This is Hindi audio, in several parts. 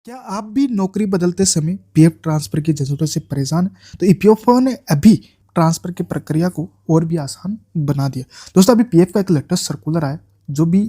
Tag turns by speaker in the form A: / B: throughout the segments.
A: क्या आप भी नौकरी बदलते समय पीएफ ट्रांसफर की झंझटों से परेशान हैं? तो ईपीएफओ ने अभी ट्रांसफर की प्रक्रिया को और भी आसान बना दिया। दोस्तों अभी पीएफ का एक लेटेस्ट सर्कुलर आया। जो भी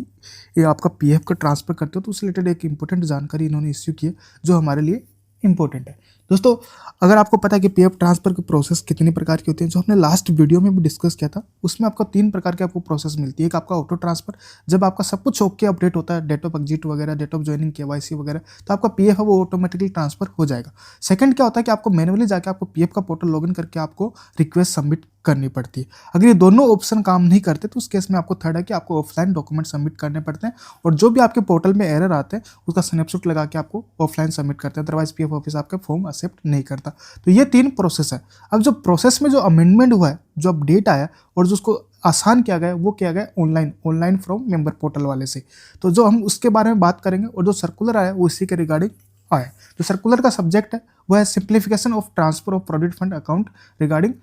A: ये आपका पीएफ का ट्रांसफर करते हो तो उससे रिलेटेड एक इंपॉर्टेंट जानकारी इन्होंने इश्यू की है जो हमारे लिए इंपॉर्टेंट है। दोस्तों अगर आपको पता है कि पीएफ ट्रांसफर की प्रोसेस कितनी प्रकार की होती है, जो हमने लास्ट वीडियो में भी डिस्कस किया था, उसमें आपको 3 प्रकार की आपको प्रोसेस मिलती है। एक आपका ऑटो ट्रांसफर, जब आपका सब कुछ ओके अपडेट होता है, डेट ऑफ एग्जिट वगैरह, डेट ऑफ ज्वाइनिंग, केवाईसी वगैरह, तो आपका पीएफ है वो ऑटोमेटिकली ट्रांसफर हो जाएगा। सेकंड क्या होता है कि आपको मैनुअली जाके आपको पीएफ का पोर्टल लॉगिन करके आपको रिक्वेस्ट सबमिट करनी पड़ती है। अगर ये दोनों ऑप्शन काम नहीं करते तो उस केस में आपको थर्ड है कि आपको ऑफलाइन डॉक्यूमेंट सबमिट करने पड़ते हैं, और जो भी आपके पोर्टल में एरर आते हैं उसका स्नैपशॉट लगा के आपको ऑफलाइन सबमिट करते हैं, अदरवाइज पीएफ ऑफिस आपका फॉर्म एक्सेप्ट नहीं करता। तो ये 3 प्रोसेस है। अब जो प्रोसेस में जो अमेंडमेंट हुआ है, जो अपडेट आया और जो उसको आसान किया गया है, वो किया गया है ऑनलाइन फ्रॉम मेंबर पोर्टल वाले से। तो जो हम उसके बारे में बात करेंगे, और जो सर्कुलर आया वो इसी के रिगार्डिंग आया। जो सर्कुलर का सब्जेक्ट है वो है simplification of transfer of provident fund account regarding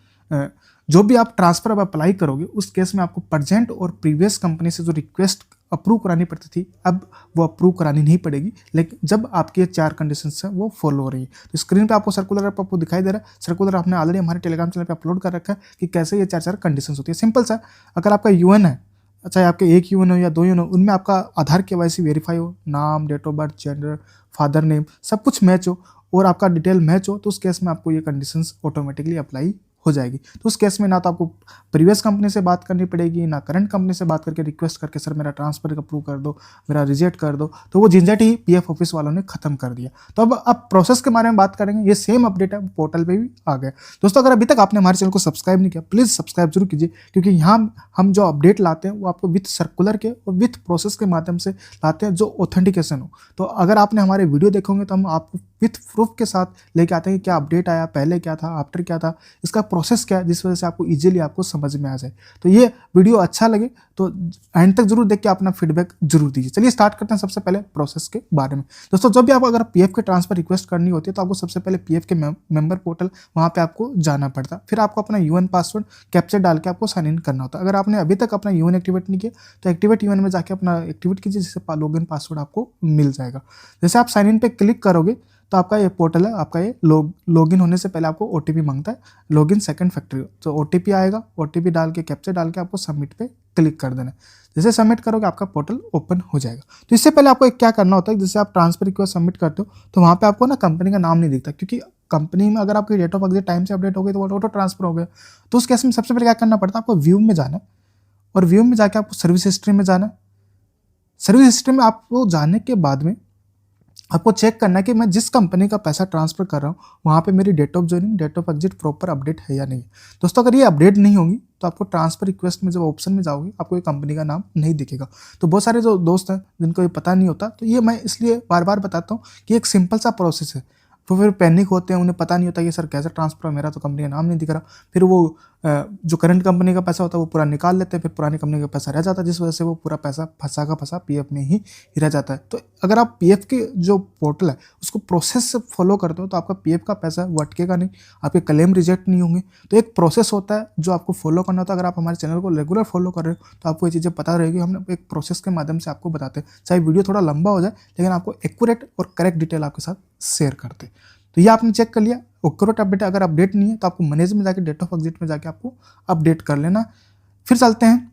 A: जो भी आप ट्रांसफर अब अप्लाई करोगे उस केस में आपको प्रेजेंट और प्रीवियस कंपनी से जो रिक्वेस्ट अप्रूव करानी पड़ती थी, अब वो अप्रूव करानी नहीं पड़ेगी, लेकिन जब आपकी ये 4 कंडीशंस हैं वो फॉलो हो रही है। तो स्क्रीन पे आपको सर्कुलर आपको दिखाई दे रहा है। सर्कुलर आपने ऑलरेडी हमारे टेलीग्राम चैनल पे अपलोड कर रखा है कि कैसे ये 4 कंडीशंस होती है। सिंपल सा, अगर आपका यूएन है, चाहे आपके 1 यूएन हो या 2 यूएन हो, उनमें आपका आधार केवाईसी वेरीफाई हो, नाम, date of birth, gender, father name सब कुछ मैच हो और आपका डिटेल मैच हो, तो उस केस में आपको ये कंडीशंस ऑटोमेटिकली अप्लाई हो जाएगी। तो उस केस में ना तो आपको प्रीवियस कंपनी से बात करनी पड़ेगी, ना करंट कंपनी से बात करके रिक्वेस्ट करके सर मेरा ट्रांसफर अप्रूव कर दो, मेरा रिजेक्ट कर दो। तो वो झंझट ही पीएफ ऑफिस वालों ने खत्म कर दिया। तो अब प्रोसेस के बारे में बात करेंगे। ये सेम अपडेट है पोर्टल पे भी आ गया। दोस्तों अगर अभी तक आपने हमारे चैनल को सब्सक्राइब नहीं किया, प्लीज़ सब्सक्राइब जरूर कीजिए, क्योंकि यहाँ हम जो अपडेट लाते हैं वो आपको विथ सर्कुलर के और विथ प्रोसेस के माध्यम से लाते हैं, जो ऑथेंटिकेशन हो। तो अगर आपने हमारे वीडियो देखे होंगे तो हम आपको विथ प्रूफ के साथ लेके आते हैं कि क्या अपडेट आया, पहले क्या था, आफ्टर क्या था, इसका प्रोसेस क्या है, जिस वजह से आपको इजीली आपको समझ में आ जाए। तो ये वीडियो अच्छा लगे तो एंड तक जरूर देख के अपना फीडबैक जरूर दीजिए। चलिए स्टार्ट करते हैं सबसे पहले प्रोसेस के बारे में। दोस्तों जब भी आप अगर पीएफ के ट्रांसफर रिक्वेस्ट करनी होती है तो आपको सबसे पहले पीएफ के मेंबर पोर्टल वहाँ पे आपको जाना पड़ता है। फिर आपको अपना यूएन पासवर्ड कैप्चर डाल के आपको साइन इन करना होता है। अगर आपने अभी तक अपना यूएन एक्टिवेट नहीं किया तो एक्टिवेट यूएन में जाके अपना एक्टिवेट कीजिए, जिससे लॉगिन पासवर्ड आपको मिल जाएगा। जैसे आप साइन इन पे क्लिक करोगे तो आपका ये पोर्टल है, आपका ये लॉगिन होने से पहले आपको ओटीपी मांगता है, लॉगिन सेकंड फैक्टर। तो ओटीपी आएगा, ओटीपी डाल के कैप्चर डाल के आपको सबमिट पे क्लिक कर देना है। जैसे सबमिट करोगे आपका पोर्टल ओपन हो जाएगा। तो इससे पहले आपको क्या करना होता है, जैसे आप ट्रांसफर रिक्वेस्ट सबमिट करते हो तो वहाँ पे आपको ना कंपनी का नाम नहीं दिखता, क्योंकि कंपनी में अगर आपकी डेट ऑफ एग्जिट टाइम से अपडेट हो गई तो वो ऑटो ट्रांसफर हो गया। तो उस केस में सबसे पहले क्या करना पड़ता है, आपको व्यू में जाना है, और व्यू में जाके आपको सर्विस हिस्ट्री में जाना है। सर्विस हिस्ट्री में आपको जाने के बाद में आपको चेक करना है कि मैं जिस कंपनी का पैसा ट्रांसफर कर रहा हूँ वहाँ पे मेरी date of joining, date of exit proper update है या नहीं। दोस्तों अगर ये अपडेट नहीं होगी तो आपको ट्रांसफर रिक्वेस्ट में जब ऑप्शन में जाओगे आपको ये कंपनी का नाम नहीं दिखेगा। तो बहुत सारे जो दोस्त हैं जिनको ये पता नहीं होता, तो ये मैं इसलिए बार बार बताता हूँ कि एक सिंपल सा प्रोसेस है। तो फिर पैनिक होते हैं, उन्हें पता नहीं होता कि सर कैसे ट्रांसफर हो, मेरा तो कंपनी का नाम नहीं दिख रहा। फिर वो जो करंट कंपनी का पैसा होता है वो पूरा निकाल लेते हैं, फिर पुरानी कंपनी का पैसा रह जाता है, जिस वजह से वो पूरा पैसा फंसा का फंसा पीएफ में ही रह जाता है। तो अगर आप पीएफ के जो पोर्टल है उसको प्रोसेस से फॉलो करते हो तो आपका पीएफ का पैसा वो अटकेगा नहीं, आपके क्लेम रिजेक्ट नहीं होंगे। तो एक प्रोसेस होता है जो आपको फॉलो करना होता है। अगर आप हमारे चैनल को रेगुलर फॉलो कर रहे हो तो आपको ये चीज़ें पता रहेगी। हम एक प्रोसेस के माध्यम से आपको बताते हैं, चाहे वीडियो थोड़ा लंबा हो जाए लेकिन आपको एक्यूरेट और करेक्ट डिटेल आपके साथ शेयर करते हैं। तो ये आपने चेक कर लिया, एक्यूरेट अपडेट। अगर अपडेट नहीं है तो आपको मैनेज में जाके डेट ऑफ एग्जिट में जाके आपको अपडेट कर लेना। फिर चलते हैं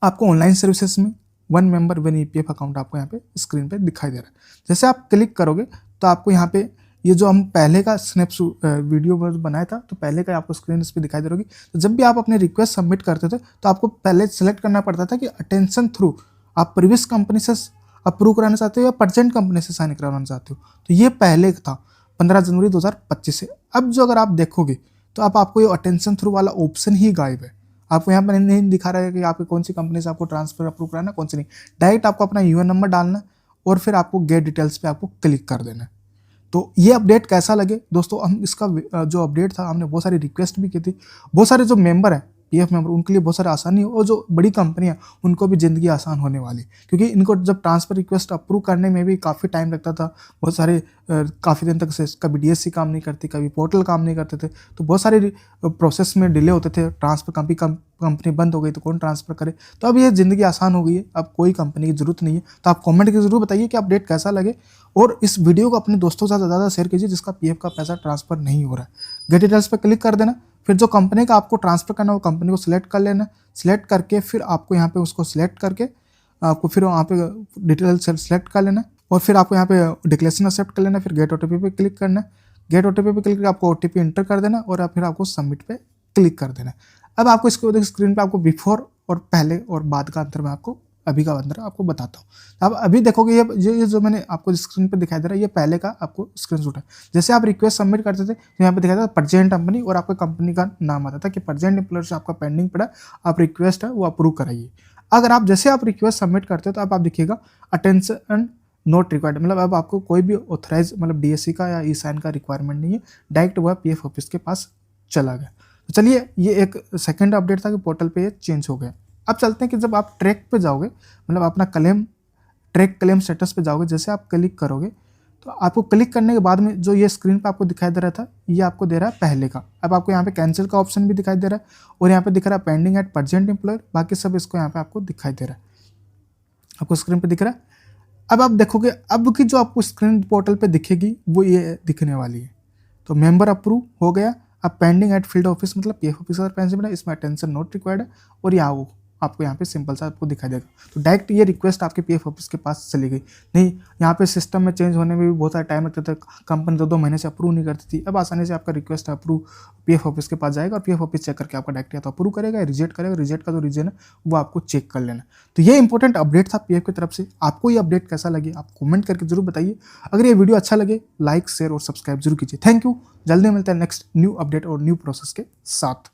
A: आपको ऑनलाइन सर्विसेज में। 1 मेंबर 1 ईपीएफ अकाउंट आपको यहाँ पे स्क्रीन पे दिखाई दे रहा है। जैसे आप क्लिक करोगे तो आपको यहाँ पे ये जो हम पहले का स्नैपशॉट वीडियो बनाया था तो पहले का आपको स्क्रीन इस पर दिखाई दे रही। तो जब भी आप अपने रिक्वेस्ट सबमिट करते थे तो आपको पहले सेलेक्ट करना पड़ता था कि अटेंशन थ्रू आप प्रीवियस कंपनी से अप्रूव कराना चाहते हो या प्रेजेंट कंपनी से साइन कराना चाहते हो। तो ये पहले था 15 जनवरी 2025 से। अब जो अगर आप देखोगे तो अब आपको ये अटेंशन थ्रू वाला ऑप्शन ही गायब है। आपको यहाँ पर नहीं दिखा रहा है कि आपकी कौन सी कंपनी से आपको ट्रांसफर अप्रूव कराना, कौन सी नहीं। डायरेक्ट आपको अपना यूएन नंबर डालना और फिर आपको गेट डिटेल्स पे आपको क्लिक कर देना। तो ये अपडेट कैसा लगे दोस्तों, हम इसका जो अपडेट था हमने बहुत सारी रिक्वेस्ट भी की थी। बहुत सारे जो मेंबर हैं पीएफ मेंबर उनके लिए बहुत सारी आसानी हो, और जो बड़ी कंपनियां उनको भी ज़िंदगी आसान होने वाली, क्योंकि इनको जब ट्रांसफ़र रिक्वेस्ट अप्रूव करने में भी काफ़ी टाइम लगता था। बहुत सारे काफ़ी दिन तक से कभी डीएससी काम नहीं करती, कभी पोर्टल काम नहीं करते थे, तो बहुत सारे प्रोसेस में डिले होते थे। ट्रांसफ़र कंपनी बंद हो गई तो कौन ट्रांसफ़र करे। तो अब ये ज़िंदगी आसान हो गई है, अब कोई कंपनी की ज़रूरत नहीं है। तो आप कमेंट करके ज़रूर बताइए कि अपडेट कैसा लगे, और इस वीडियो को अपने दोस्तों के साथ ज़्यादा शेयर कीजिए जिसका पीएफ का पैसा ट्रांसफ़र नहीं हो रहा है। गेट डिटेल्स पर क्लिक कर देना, फिर जो कंपनी का आपको ट्रांसफ़र करना है वो कंपनी को सिलेक्ट कर लेना। सिलेक्ट करके फिर आपको यहाँ पे उसको सिलेक्ट करके आपको फिर वहाँ पे डिटेल सेलेक्ट कर लेना, और फिर आपको यहाँ पे डिक्लेरेशन एक्सेप्ट कर लेना। फिर गेट ओटीपी पे क्लिक करना है। गेट ओटीपी पे क्लिक करके आपको ओटीपी एंटर कर देना, और फिर आपको सबमिट पे क्लिक कर देना। अब आपको इसके बाद स्क्रीन पे आपको बिफोर और पहले और बाद का अंतर मैं आपको अभी का अंतर आपको बताता हूँ। अब अभी देखोगे ये जो मैंने आपको स्क्रीन पे दिखाई दे रहा है, ये पहले का आपको स्क्रीनशॉट है। जैसे आप रिक्वेस्ट सबमिट करते थे तो यहाँ पे दिखाया था प्रेजेंट कंपनी, और आपका कंपनी का नाम आता था कि प्रेजेंट एम्प्लॉयर से आपका पेंडिंग पड़ा, आप रिक्वेस्ट है वो अप्रूव कराइए। अगर आप जैसे आप रिक्वेस्ट सबमिट करते हो तो आप दिखेगा अटेंशन नोट रिक्वायर्ड, मतलब अब आपको कोई भी ऑथराइज मतलब डीएससी का या ई साइन का रिक्वायरमेंट नहीं है, डायरेक्ट वह पीएफ ऑफिस के पास चला गया। तो चलिए, ये एक सेकंड अपडेट था कि पोर्टल पे ये चेंज हो गया। अब चलते हैं कि जब आप ट्रैक पे जाओगे, मतलब अपना ट्रैक क्लेम स्टेटस पे जाओगे, जैसे आप क्लिक करोगे तो आपको क्लिक करने के बाद में जो ये स्क्रीन पे आपको दिखाई दे रहा था, ये आपको दे रहा है पहले का। अब आपको यहाँ पे कैंसिल का ऑप्शन भी दिखाई दे रहा है, और यहाँ पे दिख रहा है पेंडिंग एट प्रेजेंट एम्प्लॉयर, बाकी सब इसको यहाँ पे आपको दिखाई दे रहा है, आपको स्क्रीन पे दिख रहा है। अब आप देखोगे अब की जो आपको स्क्रीन पोर्टल पे दिखेगी वो ये दिखने वाली है। तो मेंबर अप्रूव हो गया। अब पेंडिंग एट फील्ड ऑफिस मतलब पीएफ ऑफिसर पेंशन है, इसमें अटेंशन नोट रिक्वायर्ड है, और यहाँ वो आपको यहाँ पे सिंपल सा आपको दिखाई देगा। तो डायरेक्ट ये रिक्वेस्ट आपके पीएफ ऑफिस के पास चली गई। नहीं, यहाँ पे सिस्टम में चेंज होने में भी बहुत सारा टाइम लगता था, कंपनी 2-2 महीने से अप्रूव नहीं करती थी। अब आसानी से आपका रिक्वेस्ट अप्रूव पीएफ ऑफिस के पास जाएगा, और पीएफ ऑफिस चेक करके आपका डायरेक्ट या तो अप्रूव करेगा या रिजेक्ट करेगा। रिजेक्ट का जो रीजन है वो आपको चेक कर लेना। तो ये इंपॉर्टेंट अपडेट था पीएफ की तरफ से। आपको ये अपडेट कैसा लगे आप कमेंट करके जरूर बताइए। अगर ये वीडियो अच्छा लगे लाइक शेयर और सब्सक्राइब जरूर कीजिए। Thank you. जल्दी मिलते हैं नेक्स्ट न्यू अपडेट और न्यू प्रोसेस के साथ।